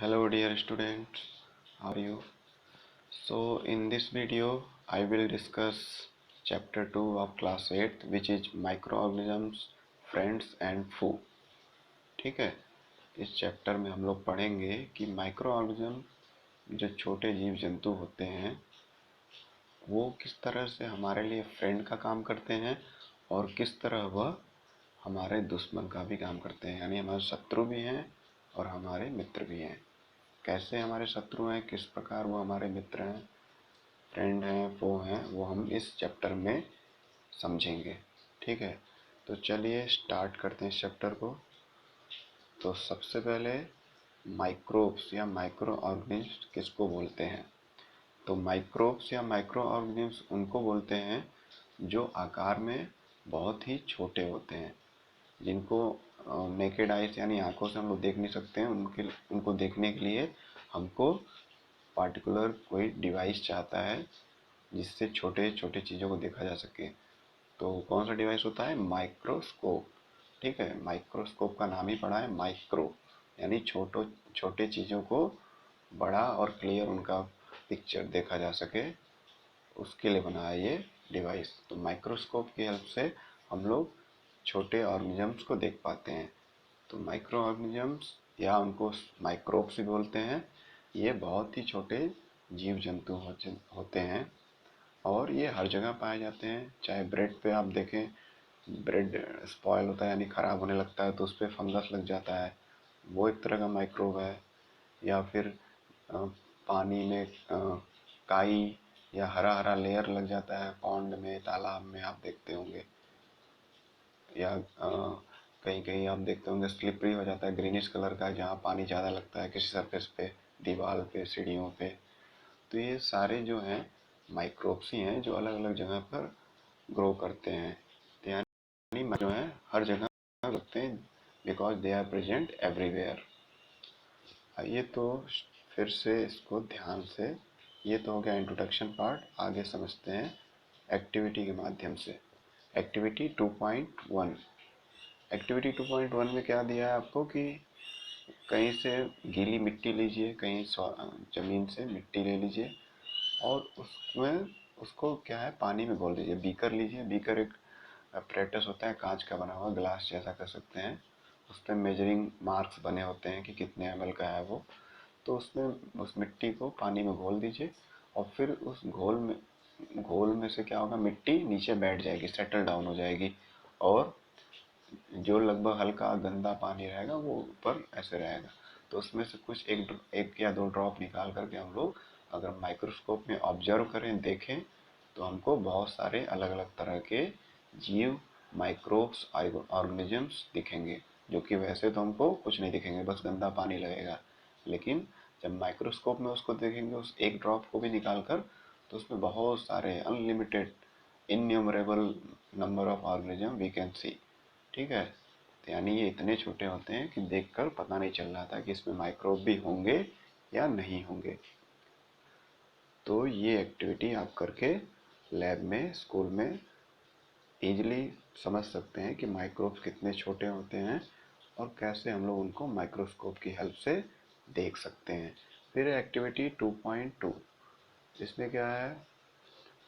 Hello dear students, how are you? So in this video I will discuss chapter 2 of class 8 which is microorganisms, friends and food. ठीक है, इस chapter में हम लोग पढ़ेंगे कि माइक्रोऑर्गेनिज्म जो छोटे जीव जंतु होते हैं वो किस तरह से हमारे लिए फ्रेंड का काम करते हैं और किस तरह वह हमारे दुश्मन का भी काम करते हैं, यानी हमारे शत्रु भी हैं और हमारे मित्र भी हैं। कैसे हमारे शत्रु हैं, किस प्रकार वो हमारे मित्र हैं, फ्रेंड हैं, फो हैं, वो हम इस चैप्टर में समझेंगे। ठीक है, तो चलिए स्टार्ट करते हैं इस चैप्टर को। तो सबसे पहले माइक्रोब्स या माइक्रो ऑर्गेनिज्म किसको बोलते हैं? तो माइक्रोब्स या माइक्रो ऑर्गेनिज्म उनको बोलते हैं जो आकार में बहुत ही छोटे होते हैं, जिनको नेकेड आइज यानी आंखों से हम लोग देख नहीं सकते हैं। उनको देखने के लिए हमको पार्टिकुलर कोई डिवाइस चाहता है जिससे छोटे छोटे चीज़ों को देखा जा सके। तो कौन सा डिवाइस होता है? माइक्रोस्कोप। ठीक है, माइक्रोस्कोप का नाम ही पड़ा है माइक्रो, यानी छोटे चीज़ों को बड़ा और क्लियर उनका पिक्चर देखा जा सके, उसके लिए बना है ये डिवाइस। तो माइक्रोस्कोप की हेल्प से हम लोग छोटे ऑर्गेनिजम्स को देख पाते हैं। तो माइक्रो ऑर्गेनिजम्स या उनको माइक्रोब्स भी बोलते हैं, ये बहुत ही छोटे जीव जंतु होते हैं और ये हर जगह पाए जाते हैं। चाहे ब्रेड पे आप देखें, ब्रेड स्पॉयल होता है यानी ख़राब होने लगता है तो उस पर फंगस लग जाता है, वो एक तरह का माइक्रोब है। या फिर अ, पानी में काई या हरा हरा लेयर लग जाता है पॉन्ड में, तालाब में आप देखते होंगे। या कहीं कहीं आप देखते होंगे स्लिपरी हो जाता है, ग्रीनिश कलर का, जहाँ पानी ज़्यादा लगता है किसी सरफेस पे, दीवार पे, सीढ़ियों पे। तो ये सारे जो हैं माइक्रोब्स ही हैं जो अलग अलग जगह पर ग्रो करते हैं। तो यानी जो है हर जगह करते हैं, because they are present everywhere. आइए तो फिर से इसको ध्यान से, ये तो हो गया इंट्रोडक्शन पार्ट, आगे समझते हैं एक्टिविटी के माध्यम से। एक्टिविटी 2.1। एक्टिविटी 2.1 में क्या दिया है आपको कि कहीं से गीली मिट्टी लीजिए, कहीं ज़मीन से मिट्टी ले लीजिए और उसमें उसको क्या है पानी में घोल दीजिए। बीकर लीजिए, बीकर एक अपरेटस होता है कांच का बना हुआ, ग्लास जैसा कर सकते हैं। उस पर मेजरिंग मार्क्स बने होते हैं कि कितने ml का है वो। तो उसमें उस मिट्टी को पानी में घोल दीजिए और फिर उस घोल में से क्या होगा, मिट्टी नीचे बैठ जाएगी, सेटल डाउन हो जाएगी और जो लगभग हल्का गंदा पानी रहेगा वो ऊपर ऐसे रहेगा। तो उसमें से कुछ एक या दो ड्रॉप निकाल करके हम लोग अगर माइक्रोस्कोप में ऑब्जर्व करें, देखें, तो हमको बहुत सारे अलग अलग तरह के जीव, माइक्रोब्स, ऑर्गेनिजम्स दिखेंगे, जो कि वैसे तो हमको कुछ नहीं दिखेंगे, बस गंदा पानी लगेगा। लेकिन जब माइक्रोस्कोप में उसको देखेंगे, उस एक ड्रॉप को भी निकाल कर, तो उसमें बहुत सारे unlimited innumerable number of organism we can see. ठीक है, तो यानी ये इतने छोटे होते हैं कि देखकर पता नहीं चल रहा था कि इसमें माइक्रोब भी होंगे या नहीं होंगे। तो ये एक्टिविटी आप करके लैब में, स्कूल में इजीली समझ सकते हैं कि माइक्रोब्स कितने छोटे होते हैं और कैसे हम लोग उनको माइक्रोस्कोप की हेल्प से देख सकते हैं। फिर एक्टिविटी 2.2, इसमें क्या है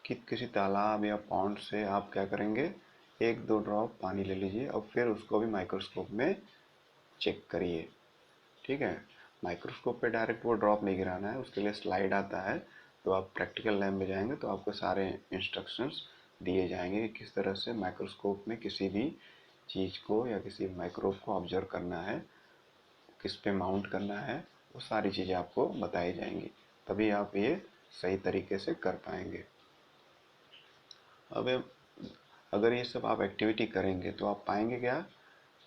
कि किसी तालाब या पॉन्ड से आप क्या करेंगे, एक दो ड्रॉप पानी ले लीजिए और फिर उसको भी माइक्रोस्कोप में चेक करिए। ठीक है, माइक्रोस्कोप पे डायरेक्ट वो ड्रॉप नहीं गिराना है, उसके लिए स्लाइड आता है। तो आप प्रैक्टिकल लैब में जाएंगे तो आपको सारे इंस्ट्रक्शंस दिए जाएंगे कि किस तरह से माइक्रोस्कोप में किसी भी चीज़ को या किसी माइक्रोब को ऑब्जर्व करना है, किस पे माउंट करना है, वो सारी चीज़ें आपको बताई जाएंगी, तभी आप ये सही तरीके से कर पाएंगे। अब अगर ये सब आप एक्टिविटी करेंगे तो आप पाएंगे क्या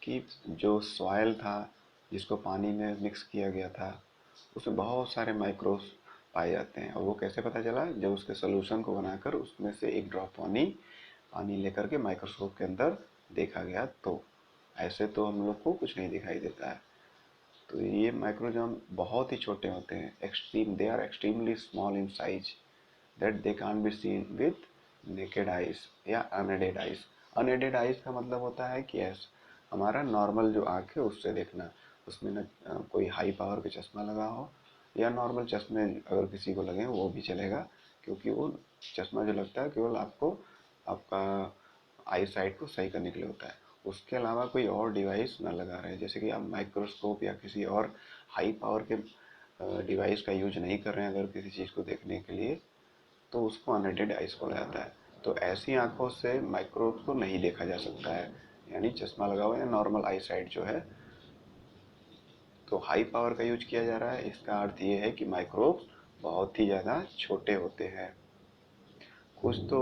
कि जो सॉयल था, जिसको पानी में मिक्स किया गया था, उसमें बहुत सारे माइक्रोब्स पाए जाते हैं। और वो कैसे पता चला? जब उसके सोल्यूशन को बनाकर उसमें से एक ड्रॉप पानी लेकर के माइक्रोस्कोप के अंदर देखा गया, तो ऐसे तो हम लोग को कुछ नहीं दिखाई देता है। तो ये माइक्रोजर्म बहुत ही छोटे होते हैं, they are extremely small in size that they can't be seen with naked eyes या अनएडेड आइज। अनएडेड आइज का मतलब होता है कि हमारा नॉर्मल जो आँख है उससे देखना, उसमें न कोई हाई पावर का चश्मा लगा हो या नॉर्मल चश्मे अगर किसी को लगे वो भी चलेगा, क्योंकि वो चश्मा जो लगता है केवल आपको आपका आई साइट को सही करने के लिए होता है। उसके अलावा कोई और डिवाइस ना लगा रहे, जैसे कि आप माइक्रोस्कोप या किसी और हाई पावर के डिवाइस का यूज नहीं कर रहे हैं अगर किसी चीज़ को देखने के लिए, तो उसको अनएडेड आइज बोला जाता है। तो ऐसी आंखों से माइक्रोब को नहीं देखा जा सकता है, यानी चश्मा लगा हुआ या नॉर्मल आई साइट जो है। तो हाई पावर का यूज किया जा रहा है, इसका अर्थ ये है कि माइक्रोब्स बहुत ही ज़्यादा छोटे होते हैं। कुछ तो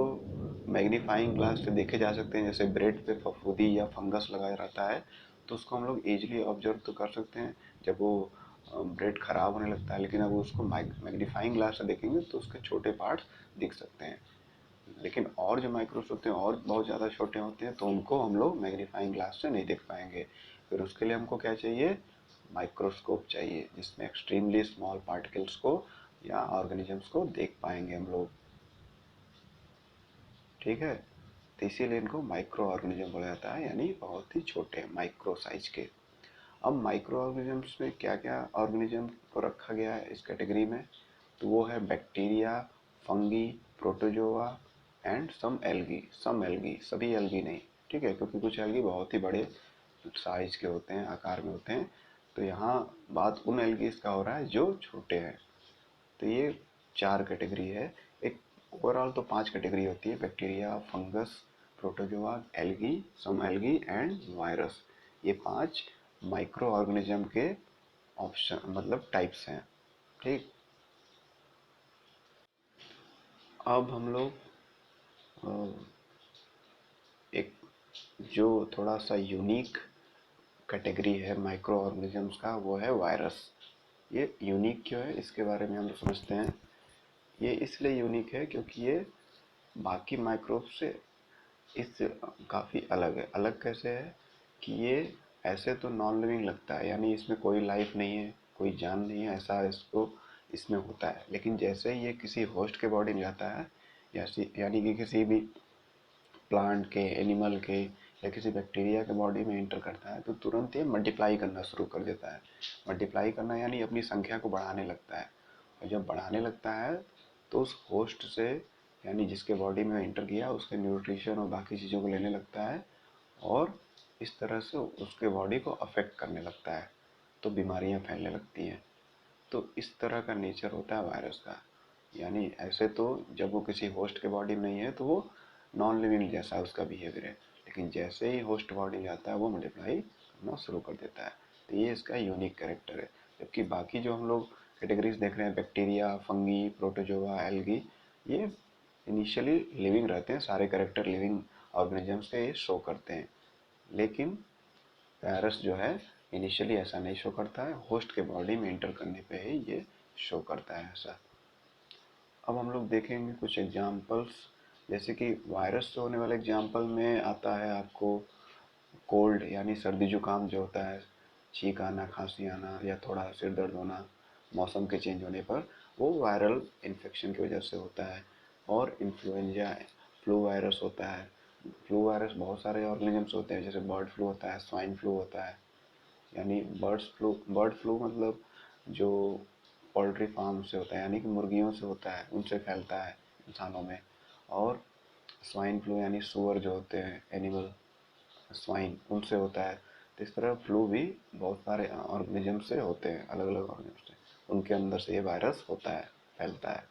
मैग्नीफाइंग ग्लास से देखे जा सकते हैं, जैसे ब्रेड पे फफूंदी या फंगस लगा रहता है तो उसको हम लोग इजीली ऑब्जर्व तो कर सकते हैं जब वो ब्रेड खराब होने लगता है, लेकिन अब उसको मैग्नीफाइंग ग्लास से देखेंगे तो उसके छोटे पार्ट्स दिख सकते हैं। लेकिन और जो माइक्रोब्स होते हैं और बहुत ज़्यादा छोटे होते हैं तो उनको हम लोग मैग्नीफाइंग ग्लास से नहीं देख पाएंगे। फिर उसके लिए हमको क्या चाहिए, माइक्रोस्कोप चाहिए, जिसमें एक्सट्रीमली स्मॉल पार्टिकल्स को या ऑर्गेनिजम्स को देख पाएंगे हम लोग। ठीक है, तो इसीलिए इनको माइक्रो ऑर्गेनिज्म बोला जाता है, यानी बहुत ही छोटे माइक्रो साइज के। अब माइक्रो ऑर्गेनिजम्स में क्या क्या ऑर्गेनिज्म को रखा गया है इस कैटेगरी में, तो वो है bacteria, fungi, protozoa and some algae, सभी एल्गी नहीं, ठीक है, क्योंकि कुछ एल्गी बहुत ही बड़े साइज के होते हैं, आकार में होते हैं। तो यहाँ बात उन एल्गीज का हो रहा है जो छोटे हैं। तो ये 4 कैटेगरी है। एक ओवरऑल तो 5 कैटेगरी होती है, bacteria, fungus, protozoa, algae, some algae and virus. ये 5 माइक्रो ऑर्गेनिज्म के ऑप्शन मतलब टाइप्स हैं। ठीक, अब हम लोग एक जो थोड़ा सा यूनिक कैटेगरी है माइक्रो ऑर्गेनिजम्स का, वो है वायरस। ये यूनिक क्यों है इसके बारे में हम लोग समझते हैं। ये इसलिए यूनिक है क्योंकि ये बाकी माइक्रोब से इस काफ़ी अलग है। अलग कैसे है कि ये ऐसे तो नॉन लिविंग लगता है, यानी इसमें कोई लाइफ नहीं है, कोई जान नहीं है, ऐसा इसको इसमें होता है। लेकिन जैसे ही ये किसी होस्ट के बॉडी में जाता है, यानी कि किसी भी प्लांट के, एनिमल के या किसी बैक्टीरिया के बॉडी में इंटर करता है, तो तुरंत ये मल्टीप्लाई करना शुरू कर देता है। मल्टीप्लाई करना यानी अपनी संख्या को बढ़ाने लगता है। और जब बढ़ाने लगता है तो उस होस्ट से, यानी जिसके बॉडी में इंटर किया, उसके न्यूट्रिशन और बाकी चीज़ों को लेने लगता है और इस तरह से उसके बॉडी को अफेक्ट करने लगता है, तो बीमारियां फैलने लगती हैं। तो इस तरह का नेचर होता है वायरस का। यानी ऐसे तो जब वो किसी होस्ट के बॉडी में नहीं है तो वो नॉन लिविंग जैसा उसका बिहेवियर है, लेकिन जैसे ही होस्ट बॉडी में जाता है वो मल्टीप्लाई करना शुरू कर देता है। तो ये इसका यूनिक कैरेक्टर है। जबकि बाकी जो हम लोग कैटेगरीज देख रहे हैं, बैक्टीरिया, फंगी, प्रोटोजोआ, एल्गी, ये इनिशियली लिविंग रहते हैं, सारे कैरेक्टर लिविंग ऑर्गेनिजम्स के ये शो करते हैं। लेकिन वायरस जो है इनिशियली ऐसा नहीं शो करता है, होस्ट के बॉडी में इंटर करने पे ही ये शो करता है ऐसा। अब हम लोग देखेंगे कुछ एग्जांपल्स, जैसे कि वायरस से होने वाले एग्जांपल में आता है आपको कोल्ड, यानी सर्दी जुकाम जो होता है, छींक आना, खांसी आना या थोड़ा सिर दर्द होना मौसम के चेंज होने पर, वो वायरल इन्फेक्शन की वजह से होता है। और इन्फ्लुएंजा, फ्लू वायरस होता है। फ्लू वायरस बहुत सारे ऑर्गेनिजम्स होते हैं, जैसे बर्ड फ्लू होता है, स्वाइन फ्लू होता है। यानी बर्ड फ्लू मतलब जो पोल्ट्री फार्म से होता है, यानी कि मुर्गियों से होता है, उनसे फैलता है इंसानों में। और स्वाइन फ्लू यानी सुअर जो होते हैं, एनिमल स्वाइन, उनसे होता है। तो इस तरह फ्लू भी बहुत सारे ऑर्गेनिज्म से होते हैं, अलग अलग ऑर्गेनिज्म से, उनके अंदर से ये वायरस होता है, फैलता है।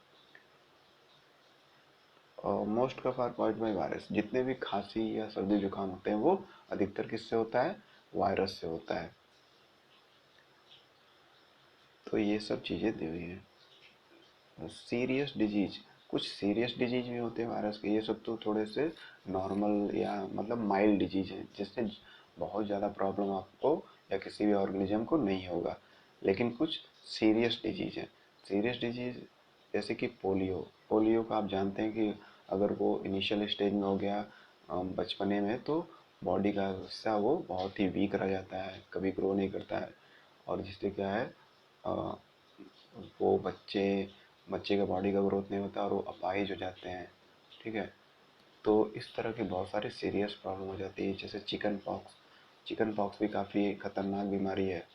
और most of are caused by virus, जितने भी खांसी या सर्दी जुकाम होते हैं वो अधिकतर किससे होता है, वायरस से होता है। तो ये सब चीज़ें दी हुई हैं। सीरियस डिजीज, कुछ सीरियस डिजीज भी होते हैं वायरस के, ये सब तो थोड़े से नॉर्मल या मतलब माइल्ड डिजीज है, जिससे बहुत ज़्यादा प्रॉब्लम आपको या किसी भी ऑर्गेनिज्म को नहीं होगा। लेकिन कुछ सीरियस डिजीज है। सीरियस डिजीज जैसे कि पोलियो। पोलियो का आप जानते हैं कि अगर वो इनिशियल स्टेज में हो गया बचपने में, तो बॉडी का हिस्सा वो बहुत ही वीक रह जाता है, कभी ग्रो नहीं करता है। और जिससे क्या है, वो बच्चे का बॉडी का ग्रोथ नहीं होता और वो अपाहिज हो जाते हैं। ठीक है, तो इस तरह की बहुत सारी सीरियस प्रॉब्लम हो जाती है, जैसे चिकन पॉक्स। चिकन पॉक्स भी काफ़ी खतरनाक बीमारी है।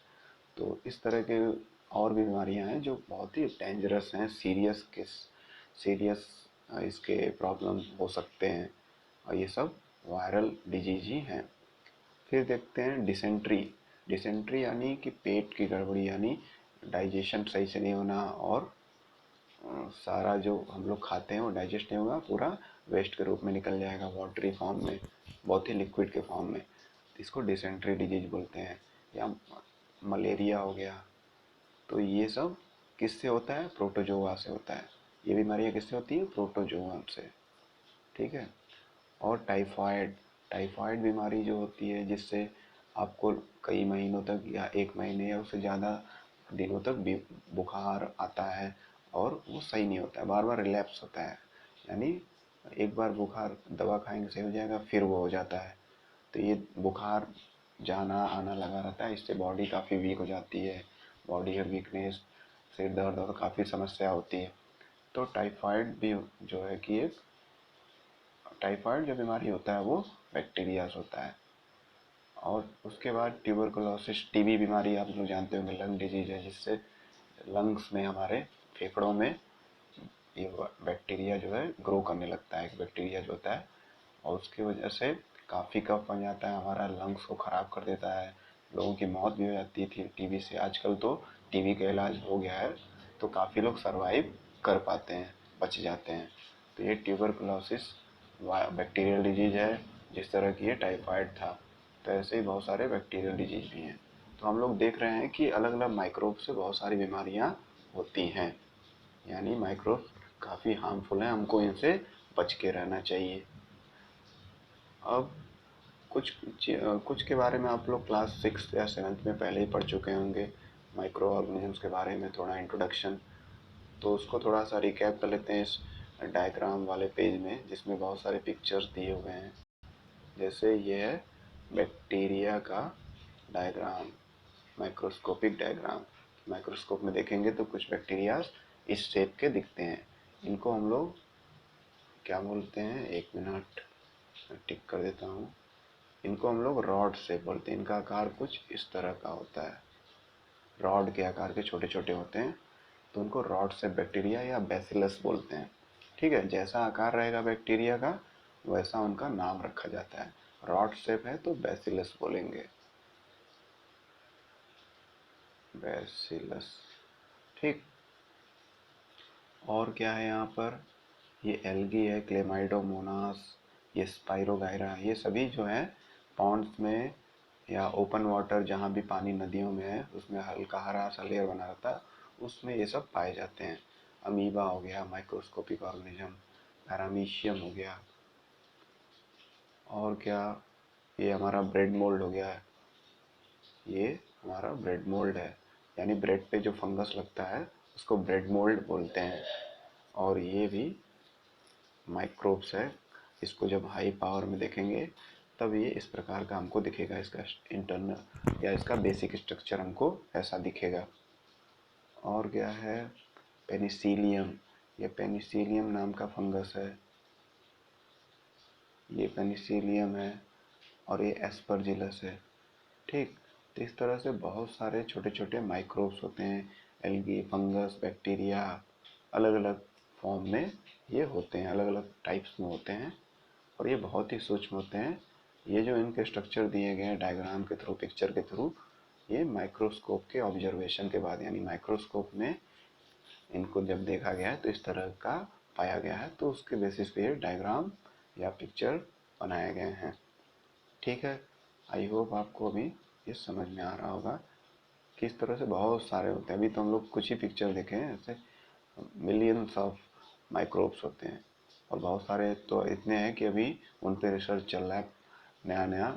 तो इस तरह के और भी बीमारियां हैं जो बहुत ही डेंजरस हैं, सीरियस इसके प्रॉब्लम हो सकते हैं, और ये सब वायरल डिजीज ही हैं। फिर देखते हैं डिसेंट्री। डिसेंट्री यानी कि पेट की गड़बड़ी, यानी डाइजेशन सही से नहीं होना, और सारा जो हम लोग खाते हैं वो डाइजेस्ट नहीं होगा, पूरा वेस्ट के रूप में निकल जाएगा, वाटरी फॉर्म में, बहुत ही लिक्विड के फॉर्म में। इसको डिसेंट्री डिजीज बोलते हैं। या मलेरिया हो गया। तो ये सब किससे होता है? प्रोटोजोआ से होता है। ये बीमारियाँ किससे होती है? प्रोटोजोआ से। ठीक है। और टाइफाइड। टाइफाइड बीमारी जो होती है जिससे आपको कई महीनों तक या एक महीने या उससे ज़्यादा दिनों तक भी बुखार आता है, और वो सही नहीं होता है, बार बार रिलैप्स होता है। यानी एक बार बुखार दवा खाएंगे सही हो जाएगा, फिर वो हो जाता है। तो ये बुखार जाना आना लगा रहता है, इससे बॉडी काफ़ी वीक हो जाती है, बॉडी का वीकनेस, सिर दर्द और काफ़ी समस्या होती है। तो टाइफाइड भी जो है कि एक टाइफाइड जो बीमारी होता है वो बैक्टीरिया से होता है। और उसके बाद ट्यूबरकुलोसिस, टीबी बीमारी आप लोग जानते होंगे, लंग डिजीज है, जिससे लंग्स में, हमारे फेफड़ों में ये बैक्टीरिया जो है ग्रो करने लगता है, एक बैक्टीरिया जो होता है, और उसकी वजह से काफ़ी कफ बन जाता है, हमारा लंग्स को ख़राब कर देता है, लोगों की मौत भी हो जाती थी टीबी से। आजकल तो टीबी का इलाज हो गया है, तो काफ़ी लोग सरवाइव कर पाते हैं, बच जाते हैं। तो ये ट्यूबरकुलोसिस बैक्टीरियल डिजीज है, जिस तरह की ये टाइफाइड था। तो ऐसे ही बहुत सारे बैक्टीरियल डिजीज भी हैं। तो हम लोग देख रहे हैं कि अलग अलग माइक्रोब से बहुत सारी बीमारियां होती हैं, यानी माइक्रोब काफ़ी हार्मफुल हैं, हमको इनसे बच के रहना चाहिए। अब कुछ के बारे में आप लोग क्लास 6 या 7 में पहले ही पढ़ चुके होंगे, माइक्रो ऑर्गेनिजम्स के बारे में थोड़ा इंट्रोडक्शन। तो उसको थोड़ा सा रिकैप कर लेते हैं इस डायग्राम वाले पेज में, जिसमें बहुत सारे पिक्चर्स दिए हुए हैं। जैसे ये है बैक्टीरिया का डायग्राम, माइक्रोस्कोपिक डायग्राम। माइक्रोस्कोप में देखेंगे तो कुछ बैक्टीरिया इस शेप के दिखते हैं। इनको हम लोग क्या बोलते हैं? एक मिनट, टिक कर देता हूँ। इनको हम लोग रॉड शेप बोलते हैं। इनका आकार कुछ इस तरह का होता है, रॉड के आकार के छोटे छोटे होते हैं, तो उनको रॉड शेप बैक्टीरिया या बैसिलस बोलते हैं। ठीक है, जैसा आकार रहेगा बैक्टीरिया का वैसा उनका नाम रखा जाता है। रॉड शेप है तो बैसिलस बोलेंगे, बैसिलस। ठीक। और क्या है यहाँ पर? ये एल्गी है, क्लेमाइडोमोनास, ये स्पाइरोगाइरा, ये सभी जो है पॉन्ड्स में या ओपन वाटर, जहाँ भी पानी नदियों में है, उसमें हल्का हरा सा लेयर बना रहता है, उसमें ये सब पाए जाते हैं। अमीबा हो गया, माइक्रोस्कोपिक ऑर्गेनिज्म, पैरामीशियम हो गया। और क्या? ये हमारा ब्रेड मोल्ड हो गया है, ये हमारा ब्रेड मोल्ड है, यानी ब्रेड पे जो फंगस लगता है उसको ब्रेड मोल्ड बोलते हैं। और ये भी माइक्रोब्स है। इसको जब हाई पावर में देखेंगे तब ये इस प्रकार का हमको दिखेगा, इसका इंटरनल या इसका बेसिक स्ट्रक्चर हमको ऐसा दिखेगा। और क्या है? पेनिसिलियम। ये पेनिसिलियम नाम का फंगस है, ये पेनिसिलियम है, और ये एस्परजिलस है। ठीक। तो इस तरह से बहुत सारे छोटे छोटे माइक्रोब्स होते हैं, एल्गी, फंगस, बैक्टीरिया, अलग अलग फॉर्म में ये होते हैं, अलग अलग टाइप्स में होते हैं, और ये बहुत ही सूक्ष्म होते हैं। ये जो इनके स्ट्रक्चर दिए गए हैं डायग्राम के थ्रू, पिक्चर के थ्रू, ये माइक्रोस्कोप के ऑब्जर्वेशन के बाद, यानी माइक्रोस्कोप में इनको जब देखा गया है तो इस तरह का पाया गया है, तो उसके बेसिस पे ये डायग्राम या पिक्चर बनाए गए हैं। ठीक है। आई होप आपको अभी ये समझ में आ रहा होगा कि इस तरह से बहुत सारे होते हैं। अभी तो हम लोग कुछ ही पिक्चर देखे हैं, ऐसे मिलियंस ऑफ माइक्रोब्स होते हैं, और बहुत सारे तो इतने हैं कि अभी उन पे रिसर्च चल रहा है, नया नया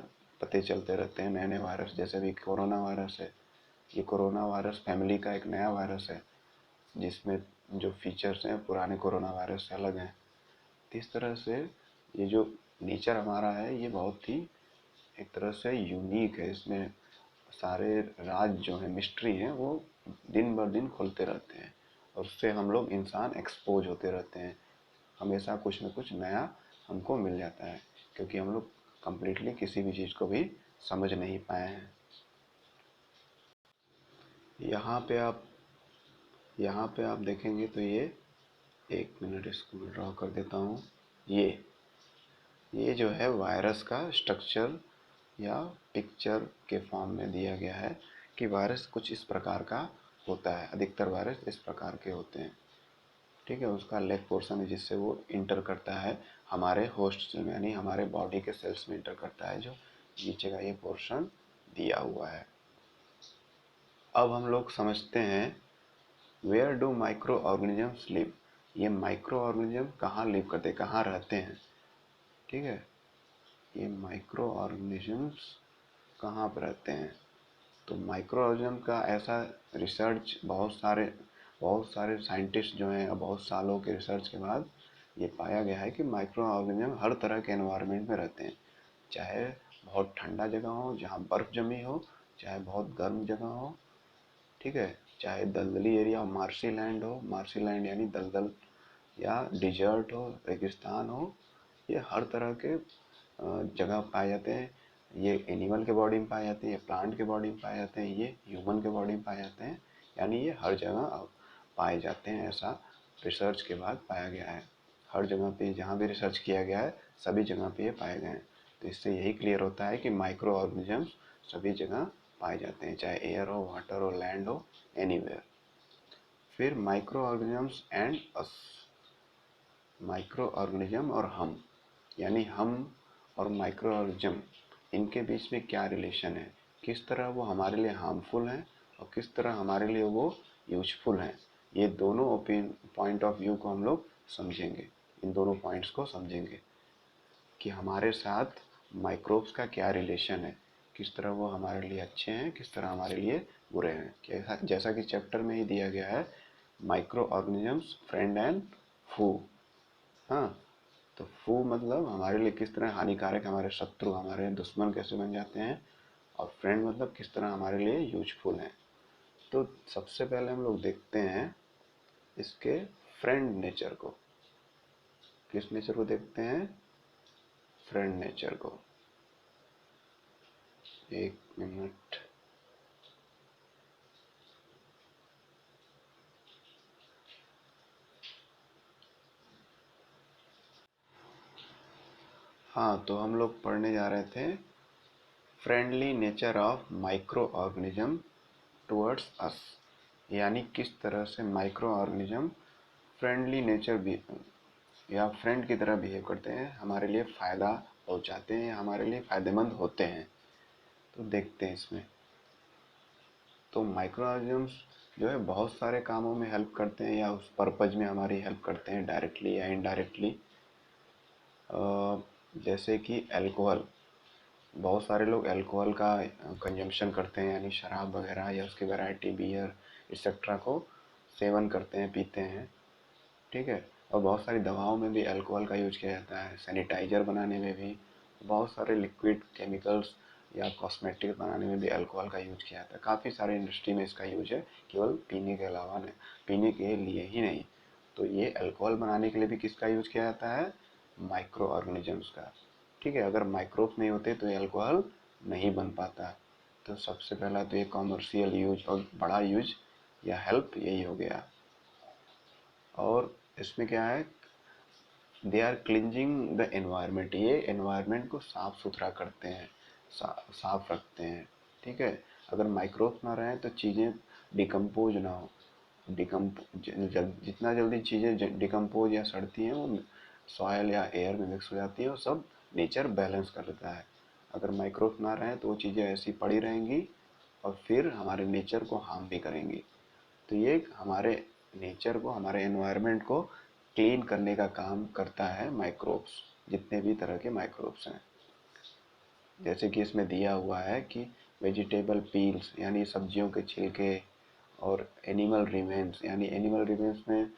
पते चलते रहते हैं, नए नए वायरस। जैसे अभी कोरोना वायरस है, ये कोरोना वायरस फैमिली का एक नया वायरस है, जिसमें जो फीचर्स हैं पुराने कोरोना वायरस से अलग हैं। इस तरह से ये जो नेचर हमारा है ये बहुत ही एक तरह से यूनिक है। इसमें सारे राज जो हैं, मिस्ट्री हैं, वो दिन ब दिन खुलते रहते हैं, और उससे हम लोग इंसान एक्सपोज होते रहते हैं। हमेशा कुछ न कुछ नया हमको मिल जाता है, क्योंकि हम लोग कम्प्लीटली किसी भी चीज़ को भी समझ नहीं पाए हैं। यहाँ पे आप देखेंगे तो ये, एक मिनट इसको मैं ड्रॉ कर देता हूँ। ये जो है वायरस का स्ट्रक्चर या पिक्चर के फॉर्म में दिया गया है कि वायरस कुछ इस प्रकार का होता है। अधिकतर वायरस इस प्रकार के होते हैं, ठीक है। उसका लेग पोर्शन है जिससे वो इंटर करता है हमारे होस्ट सेल में, यानी हमारे बॉडी के सेल्स में इंटर करता है, जो नीचे का ये पोर्शन दिया हुआ है। अब हम लोग समझते हैं where do micro organisms live. ये माइक्रो ऑर्गेनिज्म कहाँ लिव करते हैं, कहाँ रहते हैं, ठीक है। ये माइक्रो ऑर्गेनिजम्स कहाँ पर रहते हैं। तो माइक्रो ऑर्गेनिज्म का ऐसा रिसर्च बहुत सारे साइंटिस्ट जो हैं, बहुत सालों के रिसर्च के बाद ये पाया गया है कि माइक्रो ऑर्गेनिज्म हर तरह के एनवायरनमेंट में रहते हैं। चाहे बहुत ठंडा जगह हो जहाँ बर्फ़ जमी हो, चाहे बहुत गर्म जगह हो, ठीक है, चाहे दलदली एरिया, मार्शी लैंड यानी दलदल, या डिजर्ट हो, रेगिस्तान हो, ये हर तरह के जगह पाए जाते हैं। ये एनिमल के बॉडी में पाए जाते हैं, ये प्लांट के बॉडी में पाए जाते हैं, ये ह्यूमन के बॉडी में पाए जाते हैं, यानी ये हर जगह पाए जाते हैं, ऐसा रिसर्च के बाद पाया गया है। हर जगह पे जहाँ भी रिसर्च किया गया है सभी जगह पे ये पाए गए हैं। तो इससे यही क्लियर होता है कि माइक्रो ऑर्गेनिजम्स सभी जगह पाए जाते हैं, चाहे एयर हो, वाटर हो, लैंड हो, एनीवेयर। फिर micro organisms and us. Micro organism और हम, यानी हम और माइक्रो ऑर्गेनिज्म, इनके बीच में क्या रिलेशन है, किस तरह वो हमारे लिए हार्मफुल हैं और किस तरह हमारे लिए वो यूजफुल हैं। ये दोनों पॉइंट ऑफ व्यू को हम लोग समझेंगे। इन दोनों पॉइंट्स को समझेंगे कि हमारे साथ माइक्रोब्स का क्या रिलेशन है, किस तरह वो हमारे लिए अच्छे हैं, किस तरह हमारे लिए बुरे हैं। जैसा कि चैप्टर में ही दिया गया है, माइक्रो ऑर्गेनिजम्स फ्रेंड एंड फू। हाँ, तो फू मतलब हमारे लिए किस तरह हानिकारक, हमारे शत्रु, हमारे दुश्मन कैसे बन जाते हैं, और फ्रेंड मतलब किस तरह हमारे लिए यूजफुल हैं। तो सबसे पहले हम लोग देखते हैं इसके फ्रेंड नेचर को। किस नेचर को देखते हैं, फ्रेंड नेचर को। एक मिनट। हाँ, तो हम लोग पढ़ने जा रहे थे friendly nature of micro organism towards अस, यानी किस तरह से माइक्रो ऑर्गेनिज्म फ्रेंडली नेचर भी या फ्रेंड की तरह बिहेव करते हैं, हमारे लिए फ़ायदा पहुंचाते हैं, हमारे लिए फ़ायदेमंद होते हैं। तो देखते हैं इसमें। तो माइक्रो ऑर्गेनिजम्स जो है बहुत सारे कामों में हेल्प करते हैं, या उस पर्पज में हमारी हेल्प करते हैं, डायरेक्टली या इनडायरेक्टली। जैसे कि अल्कोहल, बहुत सारे लोग अल्कोहल का कंजम्पशन करते हैं, यानी शराब वगैरह या उसकी वैरायटी बियर एक्सेट्रा को सेवन करते हैं, पीते हैं, ठीक है। और बहुत सारी दवाओं में भी अल्कोहल का यूज किया जाता है, सैनिटाइज़र बनाने में भी, बहुत सारे लिक्विड केमिकल्स या कॉस्मेटिक बनाने में भी अल्कोहल का यूज किया जाता है। काफ़ी सारे इंडस्ट्री में इसका यूज है, केवल पीने के अलावा नहीं, पीने के लिए ही नहीं। तो ये अल्कोहल बनाने के लिए भी किसका यूज किया जाता है, माइक्रो ऑर्गेनिजम्स का, ठीक है। अगर माइक्रोब्स नहीं होते तो ये अल्कोहल नहीं बन पाता। तो सबसे पहला तो ये कॉमर्शियल यूज और बड़ा यूज या हेल्प यही हो गया। और इसमें क्या है, they are cleansing the environment, ये एनवायरनमेंट को साफ सुथरा करते हैं, साफ रखते हैं, ठीक है। अगर माइक्रोब्स ना रहें तो चीज़ें डिकम्पोज ना हो, जितना जल्दी चीज़ें डिकम्पोज या सड़ती हैं वो सॉयल या एयर में मिक्स हो जाती है, और सब नेचर बैलेंस कर लेता है। अगर माइक्रोब्स ना रहें तो वो चीज़ें ऐसी पड़ी रहेंगी और फिर हमारे नेचर को हार्म भी करेंगी। तो ये हमारे नेचर को, हमारे एनवायरनमेंट को क्लीन करने का काम करता है माइक्रोब्स, जितने भी तरह के माइक्रोब्स हैं। जैसे कि इसमें दिया हुआ है कि वेजिटेबल पील्स यानी सब्जियों के छिलके, और एनिमल रिमेन्स, यानी एनिमल रिमेन्स में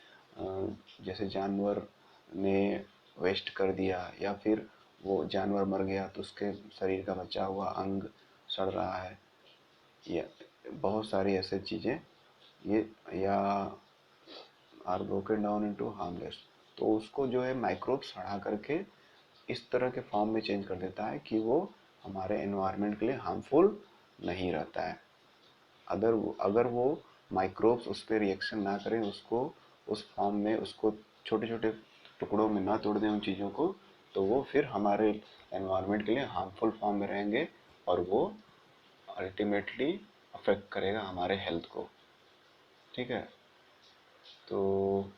जैसे जानवर ने वेस्ट कर दिया या फिर वो जानवर मर गया तो उसके शरीर का बचा हुआ अंग सड़ रहा है, या बहुत सारी ऐसे चीज़ें, ये या are broken down into harmless. तो उसको जो है माइक्रोब सड़ा करके इस तरह के फॉर्म में चेंज कर देता है कि वो हमारे एनवायरनमेंट के लिए हार्मफुल नहीं रहता है। अगर वो माइक्रोब्स उस पर रिएक्शन ना करें, उसको उस फॉर्म में, उसको छोटे छोटे टुकड़ों में ना तोड़ दें उन चीज़ों को, तो वो फिर हमारे एनवायरनमेंट के लिए हार्मफुल फॉर्म में रहेंगे और वो अल्टीमेटली अफेक्ट करेगा हमारे हेल्थ को। ठीक है, तो